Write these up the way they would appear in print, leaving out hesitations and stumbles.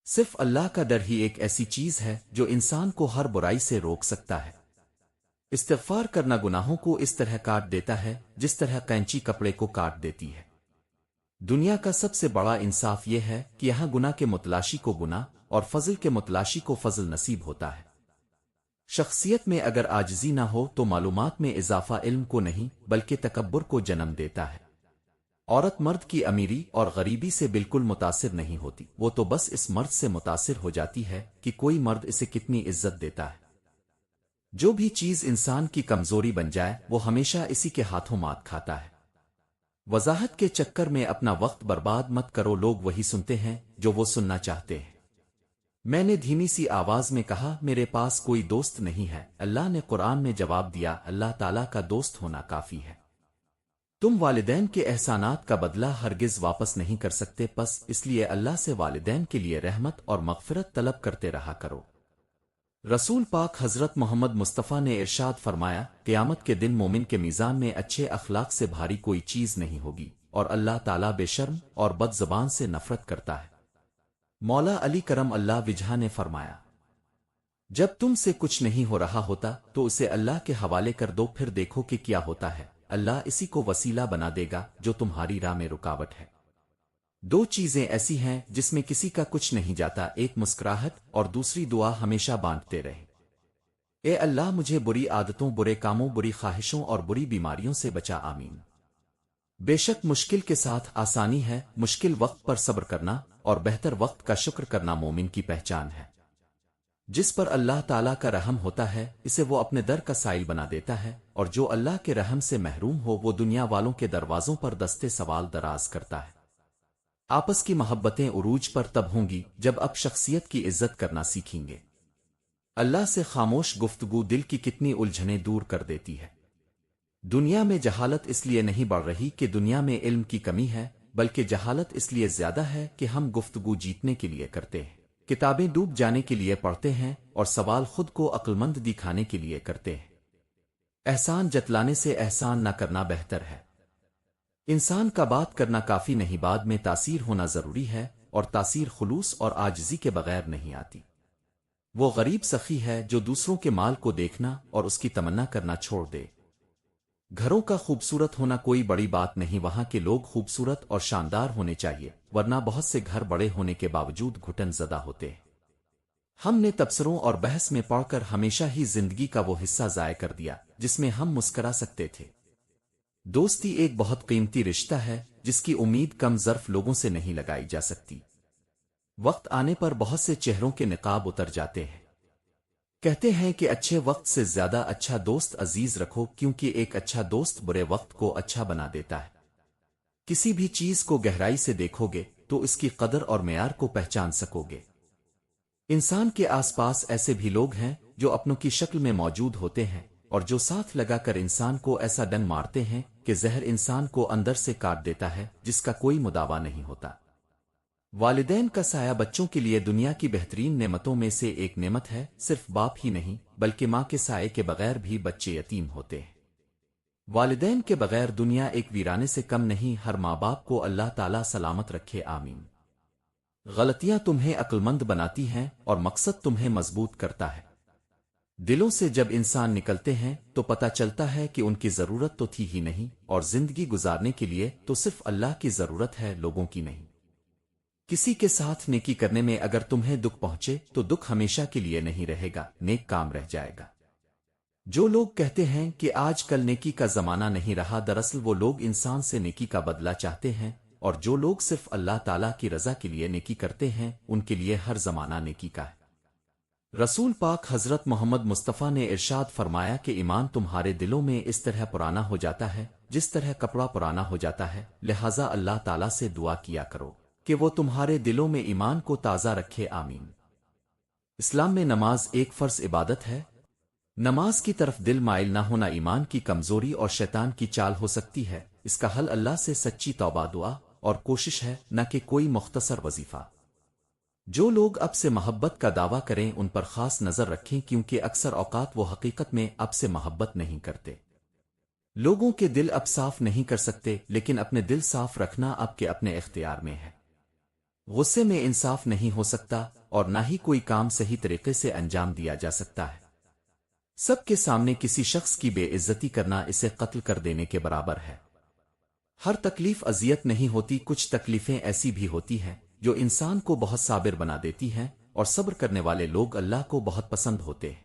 صرف اللہ کا ڈر ہی ایک ایسی چیز ہے جو انسان کو ہر برائی سے روک سکتا ہے۔ استغفار کرنا گناہوں کو اس طرح کاٹ دیتا ہے جس طرح کینچی کپڑے کو کاٹ دیتی ہے۔ دنیا کا سب سے بڑا انصاف یہ ہے کہ یہاں گناہ کے متلاشی کو گناہ اور فضل کے متلاشی کو فضل نصیب ہوتا ہے۔ شخصیت میں اگر عاجزی نہ ہو تو معلومات میں اضافہ علم کو نہیں بلکہ تکبر کو جنم دیتا ہے۔ عورت مرد کی امیری اور غریبی سے بالکل متاثر نہیں ہوتی، وہ تو بس اس مرد سے متاثر ہو جاتی ہے کہ کوئی مرد اسے کتنی عزت دیتا ہے۔ جو بھی چیز انسان کی کمزوری بن جائے وہ ہمیشہ اسی کے ہاتھوں مات کھاتا ہے۔ وضاحت کے چکر میں اپنا وقت برباد مت کرو، لوگ وہی سنتے ہیں جو وہ سننا چاہتے ہیں۔ میں نے دھیمی سی آواز میں کہا، میرے پاس کوئی دوست نہیں ہے۔ اللہ نے قرآن میں جواب دیا، اللہ تعالیٰ کا دوست ہونا کافی ہے۔ تم والدین کے احسانات کا بدلہ ہرگز واپس نہیں کر سکتے، پس اس لیے اللہ سے والدین کے لیے رحمت اور مغفرت طلب کرتے رہا کرو۔ رسول پاک حضرت محمد مصطفیٰ نے ارشاد فرمایا، قیامت کے دن مومن کے میزان میں اچھے اخلاق سے بھاری کوئی چیز نہیں ہوگی، اور اللہ تعالیٰ بے شرم اور بد زبان سے نفرت کرتا ہے۔ مولا علی کرم اللہ وجہہ نے فرمایا، جب تم سے کچھ نہیں ہو رہا ہوتا تو اسے اللہ کے حوالے کر دو، پھر دیکھو کہ کیا ہوتا ہے، اللہ اسی کو وسیلہ بنا دے گا جو تمہاری راہ میں رکاوٹ ہے۔ دو چیزیں ایسی ہیں جس میں کسی کا کچھ نہیں جاتا، ایک مسکراہٹ اور دوسری دعا ہمیشہ بانٹتے رہے۔ اے اللہ مجھے بری عادتوں، برے کاموں، بری خواہشوں اور بری بیماریوں سے بچا، آمین۔ بے شک مشکل کے ساتھ آسانی ہے، مشکل وقت پر صبر کرنا اور بہتر وقت کا شکر کرنا مومن کی پہچان ہے۔ جس پر اللہ تعالیٰ کا رحم ہوتا ہے اسے وہ اپنے در کا سائل بنا دیتا ہے، اور جو اللہ کے رحم سے محروم ہو وہ دنیا والوں کے دروازوں پر دستے سوال دراز کرتا ہے۔ آپس کی محبتیں عروج پر تب ہوں گی جب اب شخصیت کی عزت کرنا سیکھیں گے۔ اللہ سے خاموش گفتگو دل کی کتنی الجھنیں دور کر دیتی ہے۔ دنیا میں جہالت اس لیے نہیں بڑھ رہی کہ دنیا میں علم کی کمی ہے، بلکہ جہالت اس لیے زیادہ ہے کہ ہم گفتگو جیتنے کے لیے کرتے ہیں، کتابیں ڈوب جانے کے لیے پڑھتے ہیں، اور سوال خود کو عقلمند دکھانے کے لیے کرتے ہیں۔ احسان جتلانے سے احسان نہ کرنا بہتر ہے۔ انسان کا بات کرنا کافی نہیں، بعد میں تاثیر ہونا ضروری ہے، اور تاثیر خلوص اور عاجزی کے بغیر نہیں آتی۔ وہ غریب سخی ہے جو دوسروں کے مال کو دیکھنا اور اس کی تمنا کرنا چھوڑ دے۔ گھروں کا خوبصورت ہونا کوئی بڑی بات نہیں، وہاں کے لوگ خوبصورت اور شاندار ہونے چاہیے، ورنہ بہت سے گھر بڑے ہونے کے باوجود گھٹن زدہ ہوتے ہیں۔ ہم نے تبصروں اور بحث میں پڑھ کر ہمیشہ ہی زندگی کا وہ حصہ ضائع کر دیا جس میں ہم مسکرا سکتے تھے۔ دوستی ایک بہت قیمتی رشتہ ہے جس کی امید کم ظرف لوگوں سے نہیں لگائی جا سکتی۔ وقت آنے پر بہت سے چہروں کے نقاب اتر جاتے ہیں۔ کہتے ہیں کہ اچھے وقت سے زیادہ اچھا دوست عزیز رکھو، کیونکہ ایک اچھا دوست برے وقت کو اچھا بنا دیتا ہے۔ کسی بھی چیز کو گہرائی سے دیکھو گے تو اس کی قدر اور معیار کو پہچان سکو گے۔ انسان کے آس پاس ایسے بھی لوگ ہیں جو اپنوں کی شکل میں موجود ہوتے ہیں، اور جو ساتھ لگا کر انسان کو ایسا ڈن مارتے ہیں کہ زہر انسان کو اندر سے کاٹ دیتا ہے، جس کا کوئی مداوا نہیں ہوتا۔ والدین کا سایہ بچوں کے لیے دنیا کی بہترین نعمتوں میں سے ایک نعمت ہے، صرف باپ ہی نہیں بلکہ ماں کے سائے کے بغیر بھی بچے یتیم ہوتے ہیں۔ والدین کے بغیر دنیا ایک ویرانے سے کم نہیں، ہر ماں باپ کو اللہ تعالیٰ سلامت رکھے، آمین۔ غلطیاں تمہیں عقلمند بناتی ہیں اور مقصد تمہیں مضبوط کرتا ہے۔ دلوں سے جب انسان نکلتے ہیں تو پتہ چلتا ہے کہ ان کی ضرورت تو تھی ہی نہیں، اور زندگی گزارنے کے لیے تو صرف اللہ کی ضرورت ہے، لوگوں کی نہیں۔ کسی کے ساتھ نیکی کرنے میں اگر تمہیں دکھ پہنچے تو دکھ ہمیشہ کے لیے نہیں رہے گا، نیک کام رہ جائے گا۔ جو لوگ کہتے ہیں کہ آج کل نیکی کا زمانہ نہیں رہا، دراصل وہ لوگ انسان سے نیکی کا بدلہ چاہتے ہیں، اور جو لوگ صرف اللہ تعالیٰ کی رضا کے لیے نیکی کرتے ہیں ان کے لیے ہر زمانہ نیکی کا ہے۔ رسول پاک حضرت محمد مصطفیٰ نے ارشاد فرمایا کہ ایمان تمہارے دلوں میں اس طرح پرانا ہو جاتا ہے جس طرح کپڑا پرانا ہو جاتا ہے، لہٰذا اللہ تعالیٰ سے دعا کیا کرو کہ وہ تمہارے دلوں میں ایمان کو تازہ رکھے، آمین۔ اسلام میں نماز ایک فرض عبادت ہے۔ نماز کی طرف دل مائل نہ ہونا ایمان کی کمزوری اور شیطان کی چال ہو سکتی ہے۔ اس کا حل اللہ سے سچی توبہ، دعا اور کوشش ہے، نہ کہ کوئی مختصر وظیفہ۔ جو لوگ اب سے محبت کا دعویٰ کریں ان پر خاص نظر رکھیں، کیونکہ اکثر اوقات وہ حقیقت میں اب سے محبت نہیں کرتے۔ لوگوں کے دل اب صاف نہیں کر سکتے، لیکن اپنے دل صاف رکھنا اب کے اپنے اختیار میں ہے۔ غصے میں انصاف نہیں ہو سکتا اور نہ ہی کوئی کام صحیح طریقے سے انجام دیا جا سکتا ہے۔ سب کے سامنے کسی شخص کی بے عزتی کرنا اسے قتل کر دینے کے برابر ہے۔ ہر تکلیف اذیت نہیں ہوتی، کچھ تکلیفیں ایسی بھی ہوتی ہیں جو انسان کو بہت صابر بنا دیتی ہیں، اور صبر کرنے والے لوگ اللہ کو بہت پسند ہوتے ہیں۔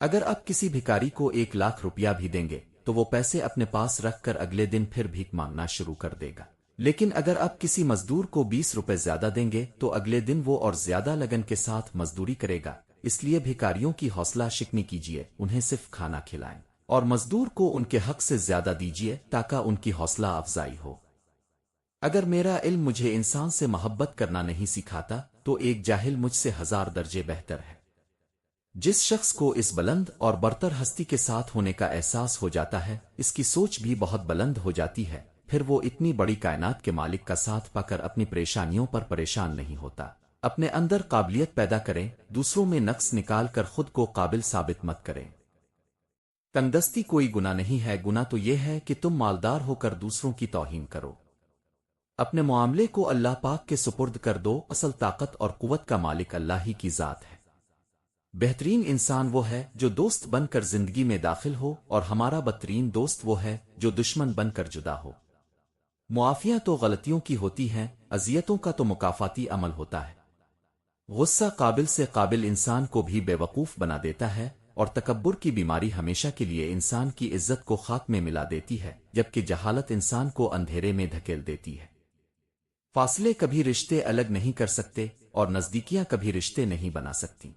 اگر آپ کسی بھکاری کو 1,00,000 روپیہ بھی دیں گے تو وہ پیسے اپنے پاس رکھ کر اگلے دن پھر بھیک مانگنا شروع کر دے گا، لیکن اگر آپ کسی مزدور کو 20 روپے زیادہ دیں گے تو اگلے دن وہ اور زیادہ لگن کے ساتھ مزدوری کرے گا۔ اس لیے بھکاریوں کی حوصلہ شکنی کیجیے، انہیں صرف کھانا کھلائیں اور مزدور کو ان کے حق سے زیادہ دیجیے تاکہ ان کی حوصلہ افزائی ہو۔ اگر میرا علم مجھے انسان سے محبت کرنا نہیں سکھاتا تو ایک جاہل مجھ سے 1000 درجے بہتر ہے۔ جس شخص کو اس بلند اور برتر ہستی کے ساتھ ہونے کا احساس ہو جاتا ہے، اس کی سوچ بھی بہت بلند ہو جاتی ہے، پھر وہ اتنی بڑی کائنات کے مالک کا ساتھ پا کر اپنی پریشانیوں پر پریشان نہیں ہوتا۔ اپنے اندر قابلیت پیدا کریں، دوسروں میں نقص نکال کر خود کو قابل ثابت مت کریں۔ تنگدستی کوئی گناہ نہیں ہے، گناہ تو یہ ہے کہ تم مالدار ہو کر دوسروں کی توہین کرو۔ اپنے معاملے کو اللہ پاک کے سپرد کر دو، اصل طاقت اور قوت کا مالک اللہ ہی کی ذات ہے۔ بہترین انسان وہ ہے جو دوست بن کر زندگی میں داخل ہو، اور ہمارا بدترین دوست وہ ہے جو دشمن بن کر جدا ہو۔ معافیاں تو غلطیوں کی ہوتی ہیں، اذیتوں کا تو مکافاتی عمل ہوتا ہے۔ غصہ قابل سے قابل انسان کو بھی بے وقوف بنا دیتا ہے، اور تکبر کی بیماری ہمیشہ کے لیے انسان کی عزت کو خاک میں ملا دیتی ہے، جبکہ جہالت انسان کو اندھیرے میں دھکیل دیتی ہے۔ فاصلے کبھی رشتے الگ نہیں کر سکتے، اور نزدیکیاں کبھی رشتے نہیں بنا سکتی۔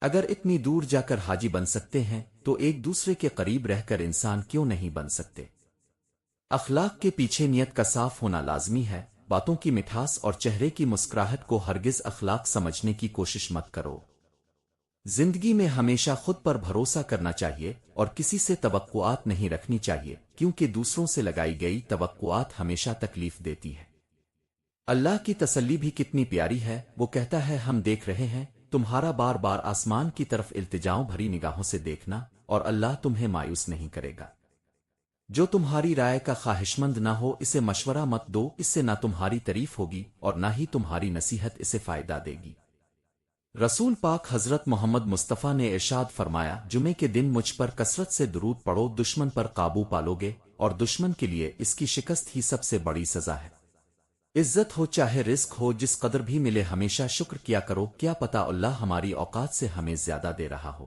اگر اتنی دور جا کر حاجی بن سکتے ہیں تو ایک دوسرے کے قریب رہ کر انسان کیوں نہیں بن سکتے؟ اخلاق کے پیچھے نیت کا صاف ہونا لازمی ہے۔ باتوں کی مٹھاس اور چہرے کی مسکراہٹ کو ہرگز اخلاق سمجھنے کی کوشش مت کرو۔ زندگی میں ہمیشہ خود پر بھروسہ کرنا چاہیے اور کسی سے توقعات نہیں رکھنی چاہیے، کیونکہ دوسروں سے لگائی گئی توقعات ہمیشہ تکلیف دیتی ہے۔ اللہ کی تسلی بھی کتنی پیاری ہے، وہ کہتا ہے ہم دیکھ رہے ہیں تمہارا بار بار آسمان کی طرف التجاؤں بھری نگاہوں سے دیکھنا، اور اللہ تمہیں مایوس نہیں کرے گا۔ جو تمہاری رائے کا خواہشمند نہ ہو اسے مشورہ مت دو، اس سے نہ تمہاری تعریف ہوگی اور نہ ہی تمہاری نصیحت اسے فائدہ دے گی۔ رسول پاک حضرت محمد مصطفیٰ نے ارشاد فرمایا، جمعے کے دن مجھ پر کثرت سے درود پڑھو، دشمن پر قابو پالو گے، اور دشمن کے لیے اس کی شکست ہی سب سے بڑی سزا ہے۔ عزت ہو چاہے رزق ہو، جس قدر بھی ملے ہمیشہ شکر کیا کرو، کیا پتا اللہ ہماری اوقات سے ہمیں زیادہ دے رہا ہو۔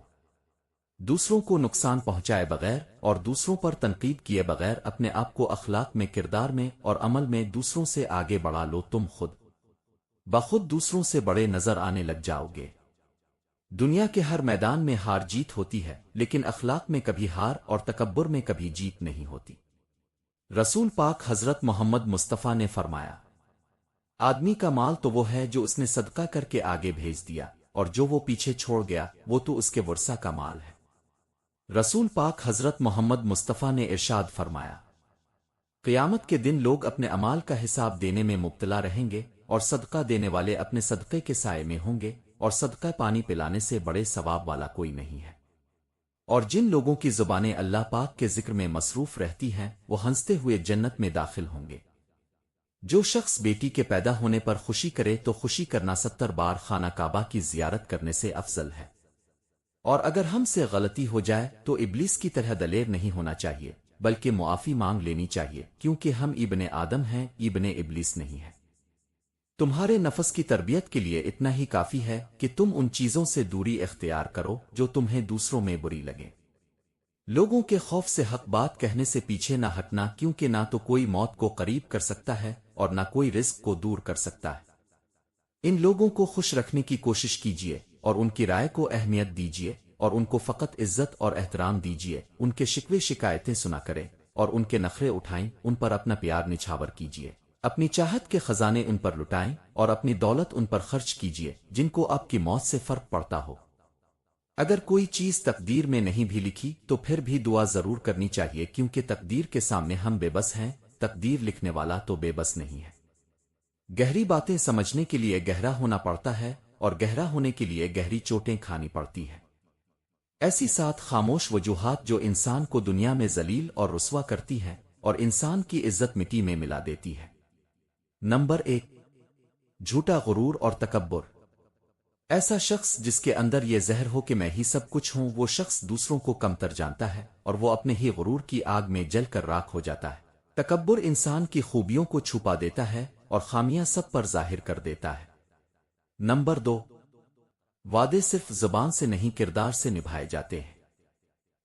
دوسروں کو نقصان پہنچائے بغیر اور دوسروں پر تنقید کیے بغیر اپنے آپ کو اخلاق میں، کردار میں اور عمل میں دوسروں سے آگے بڑھا لو، تم خود بخود دوسروں سے بڑے نظر آنے لگ جاؤ گے۔ دنیا کے ہر میدان میں ہار جیت ہوتی ہے، لیکن اخلاق میں کبھی ہار اور تکبر میں کبھی جیت نہیں ہوتی۔ رسول پاک حضرت محمد مصطفیٰ نے فرمایا، آدمی کا مال تو وہ ہے جو اس نے صدقہ کر کے آگے بھیج دیا، اور جو وہ پیچھے چھوڑ گیا وہ تو اس کے ورثہ کا مال ہے۔ رسول پاک حضرت محمد مصطفیٰ نے ارشاد فرمایا، قیامت کے دن لوگ اپنے اعمال کا حساب دینے میں مبتلا رہیں گے، اور صدقہ دینے والے اپنے صدقے کے سائے میں ہوں گے، اور صدقہ پانی پلانے سے بڑے ثواب والا کوئی نہیں ہے۔ اور جن لوگوں کی زبانیں اللہ پاک کے ذکر میں مصروف رہتی ہیں وہ ہنستے ہوئے جنت میں داخل ہوں گے۔ جو شخص بیٹی کے پیدا ہونے پر خوشی کرے تو خوشی کرنا 70 بار خانہ کعبہ کی زیارت کرنے سے افضل ہے۔ اور اگر ہم سے غلطی ہو جائے تو ابلیس کی طرح دلیر نہیں ہونا چاہیے، بلکہ معافی مانگ لینی چاہیے، کیونکہ ہم ابن آدم ہیں، ابن ابلیس نہیں ہے۔ تمہارے نفس کی تربیت کے لیے اتنا ہی کافی ہے کہ تم ان چیزوں سے دوری اختیار کرو جو تمہیں دوسروں میں بری لگیں۔ لوگوں کے خوف سے حق بات کہنے سے پیچھے نہ ہٹنا، کیونکہ نہ تو کوئی موت کو قریب کر سکتا ہے اور نہ کوئی رزق کو دور کر سکتا ہے۔ ان لوگوں کو خوش رکھنے کی کوشش کیجیے اور ان کی رائے کو اہمیت دیجیے، اور ان کو فقط عزت اور احترام دیجیے، ان کے شکوے شکایتیں سنا کریں اور ان کے نخرے اٹھائیں، ان پر اپنا پیار نچھاور کیجیے، اپنی چاہت کے خزانے ان پر لٹائیں اور اپنی دولت ان پر خرچ کیجیے جن کو آپ کی موت سے فرق پڑتا ہو۔ اگر کوئی چیز تقدیر میں نہیں بھی لکھی تو پھر بھی دعا ضرور کرنی چاہیے، کیونکہ تقدیر کے سامنے ہم بے بس ہیں، تقدیر لکھنے والا تو بے بس نہیں ہے۔ گہری باتیں سمجھنے کے لیے گہرا ہونا پڑتا ہے، اور گہرا ہونے کے لیے گہری چوٹیں کھانی پڑتی ہیں۔ ایسی سات خاموش وجوہات جو انسان کو دنیا میں ذلیل اور رسوا کرتی ہیں اور انسان کی عزت مٹی میں ملا دیتی ہے۔ نمبر 1، جھوٹا غرور اور تکبر۔ ایسا شخص جس کے اندر یہ زہر ہو کہ میں ہی سب کچھ ہوں، وہ شخص دوسروں کو کمتر جانتا ہے اور وہ اپنے ہی غرور کی آگ میں جل کر راکھ ہو جاتا ہے۔ تکبر انسان کی خوبیوں کو چھپا دیتا ہے اور خامیاں سب پر ظاہر کر دیتا ہے۔ نمبر 2، وعدے صرف زبان سے نہیں کردار سے نبھائے جاتے ہیں۔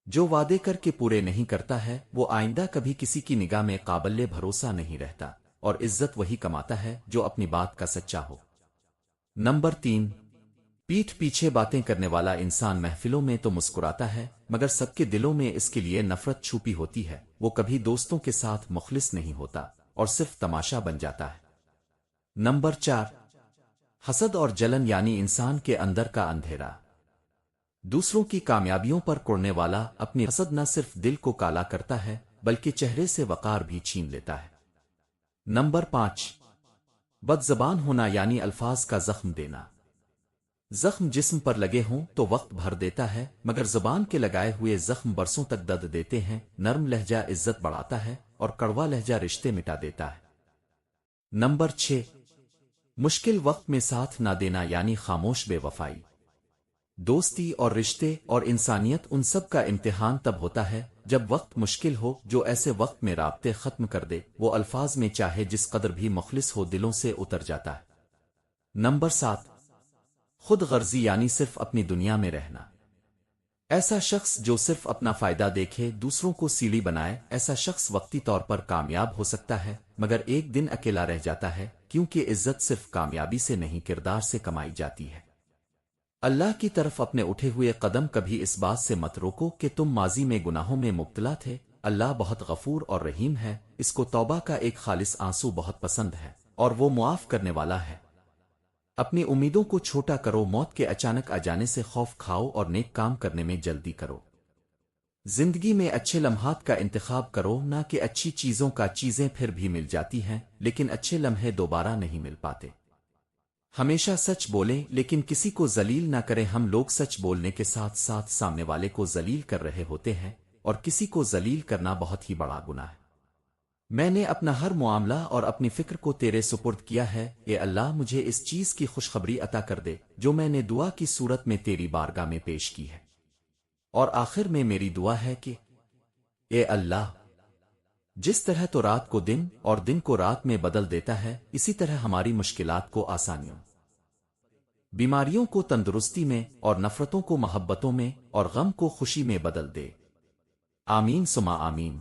جو وعدے کر کے پورے نہیں کرتا ہے وہ آئندہ کبھی کسی کی نگاہ میں قابل بھروسہ نہیں رہتا، اور عزت وہی کماتا ہے جو اپنی بات کا سچا ہو۔ نمبر 3، پیٹھ پیچھے باتیں کرنے والا انسان محفلوں میں تو مسکراتا ہے مگر سب کے دلوں میں اس کے لیے نفرت چھپی ہوتی ہے۔ وہ کبھی دوستوں کے ساتھ مخلص نہیں ہوتا اور صرف تماشا بن جاتا ہے۔ نمبر 4، حسد اور جلن یعنی انسان کے اندر کا اندھیرا۔ دوسروں کی کامیابیوں پر کوڑنے والا اپنی حسد نہ صرف دل کو کالا کرتا ہے بلکہ چہرے سے وقار بھی چھین لیتا ہے۔ نمبر 5، بد زبان ہونا یعنی الفاظ کا زخم دینا۔ زخم جسم پر لگے ہوں تو وقت بھر دیتا ہے مگر زبان کے لگائے ہوئے زخم برسوں تک درد دیتے ہیں۔ نرم لہجہ عزت بڑھاتا ہے اور کڑوا لہجہ رشتے مٹا دیتا ہے۔ نمبر 6، مشکل وقت میں ساتھ نہ دینا یعنی خاموش بے وفائی۔ دوستی اور رشتے اور انسانیت ان سب کا امتحان تب ہوتا ہے جب وقت مشکل ہو۔ جو ایسے وقت میں رابطے ختم کر دے وہ الفاظ میں چاہے جس قدر بھی مخلص ہو دلوں سے اتر جاتا ہے۔ نمبر 7، خود غرضی یعنی صرف اپنی دنیا میں رہنا۔ ایسا شخص جو صرف اپنا فائدہ دیکھے دوسروں کو سیڑھی بنائے، ایسا شخص وقتی طور پر کامیاب ہو سکتا ہے مگر ایک دن اکیلا رہ جاتا ہے، کیونکہ عزت صرف کامیابی سے نہیں کردار سے کمائی جاتی ہے۔ اللہ کی طرف اپنے اٹھے ہوئے قدم کبھی اس بات سے مت روکو کہ تم ماضی میں گناہوں میں مبتلا تھے۔ اللہ بہت غفور اور رحیم ہے، اس کو توبہ کا ایک خالص آنسو بہت پسند ہے اور وہ معاف کرنے والا ہے۔ اپنی امیدوں کو چھوٹا کرو، موت کے اچانک آ جانے سے خوف کھاؤ اور نیک کام کرنے میں جلدی کرو۔ زندگی میں اچھے لمحات کا انتخاب کرو، نہ کہ اچھی چیزوں کا۔ چیزیں پھر بھی مل جاتی ہیں لیکن اچھے لمحے دوبارہ نہیں مل پاتے۔ ہمیشہ سچ بولیں لیکن کسی کو ذلیل نہ کریں۔ ہم لوگ سچ بولنے کے ساتھ ساتھ سامنے والے کو ذلیل کر رہے ہوتے ہیں اور کسی کو ذلیل کرنا بہت ہی بڑا گناہ ہے۔ میں نے اپنا ہر معاملہ اور اپنی فکر کو تیرے سپرد کیا ہے، اے اللہ مجھے اس چیز کی خوشخبری عطا کر دے جو میں نے دعا کی صورت میں تیری بارگاہ میں پیش کی ہے۔ اور آخر میں میری دعا ہے کہ اے اللہ، جس طرح تو رات کو دن اور دن کو رات میں بدل دیتا ہے، اسی طرح ہماری مشکلات کو آسانیوں، بیماریوں کو تندرستی میں اور نفرتوں کو محبتوں میں اور غم کو خوشی میں بدل دے۔ آمین ثم آمین۔